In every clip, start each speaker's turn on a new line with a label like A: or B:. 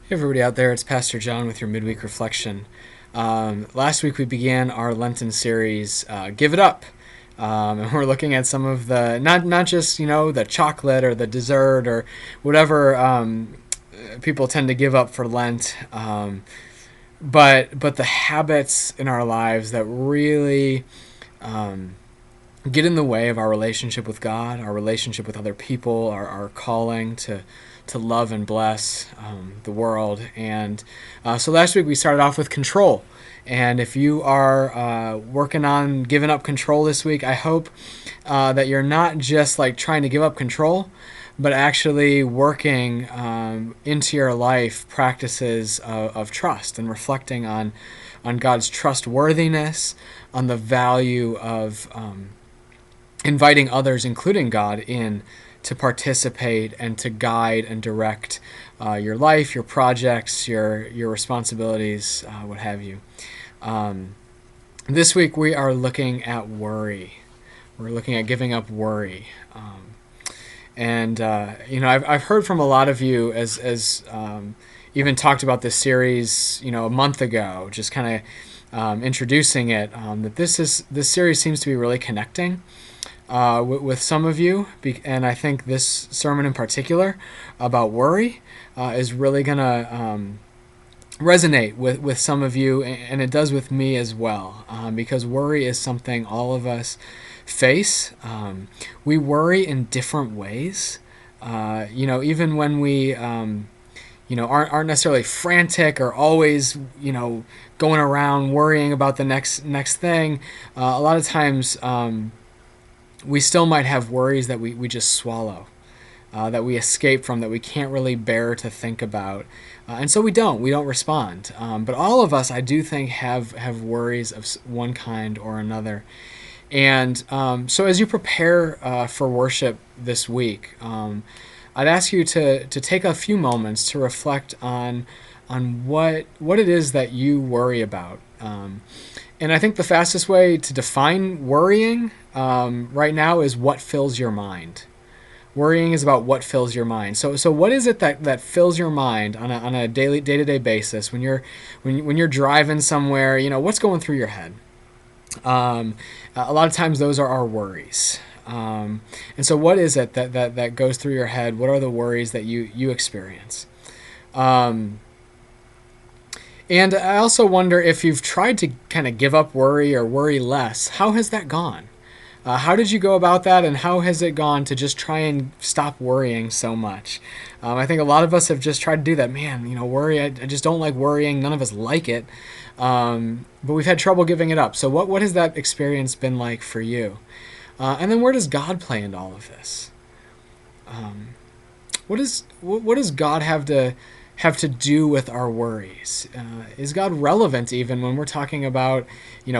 A: Hey everybody out there, it's Pastor John with your Midweek Reflection. Last week we began our Lenten series, Give It Up. And we're looking at some of the, not just, the chocolate or the dessert or whatever people tend to give up for Lent, but the habits in our lives that really get in the way of our relationship with God, our relationship with other people, our calling to love and bless the world. And so last week we started off with control. And if you are working on giving up control this week, I hope that you're not just like trying to give up control, but actually working into your life practices of trust and reflecting on God's trustworthiness, on the value of inviting others, including God, in to participate and to guide and direct your life, your projects, your responsibilities, what have you. This week we are looking at worry. We're looking at giving up worry. I've heard from a lot of you as even talked about this series, a month ago, just kind of introducing it, that this series seems to be really connecting with some of you, and I think this sermon in particular about worry is really going to resonate with some of you, and it does with me as well, because worry is something all of us face. We worry in different ways. Even when we aren't necessarily frantic or always going around worrying about the next thing. A lot of times we still might have worries that we just swallow, that we escape from, that we can't really bear to think about. And so we don't respond. But all of us, I do think, have worries of one kind or another. And so as you prepare for worship this week, I'd ask you to take a few moments to reflect on what it is that you worry about. And I think the fastest way to define worrying right now is what fills your mind. Worrying is about what fills your mind. So what is it that fills your mind on a day-to-day basis when you're driving somewhere? What's going through your head? A lot of times those are our worries. And so what is it that goes through your head? What are the worries that you experience? And I also wonder if you've tried to kind of give up worry or worry less. How has that gone? How did you go about that, and how has it gone to just try and stop worrying so much? I think a lot of us have just tried to do that. Man, worry, I just don't like worrying. None of us like it. But we've had trouble giving it up. So what has that experience been like for you? And then where does God play into all of this? What does God have to do with our worries? Is God relevant even when we're talking about,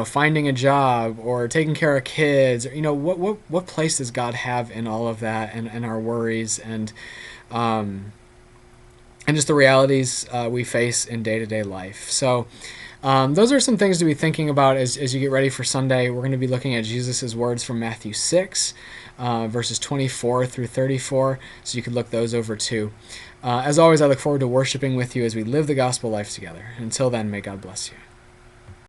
A: finding a job or taking care of kids? What place does God have in all of that and our worries and just the realities we face in day-to-day life? So those are some things to be thinking about as you get ready for Sunday. We're going to be looking at Jesus' words from Matthew 6, verses 24 through 34, so you can look those over too. As always, I look forward to worshiping with you as we live the gospel life together. Until then, may God bless you.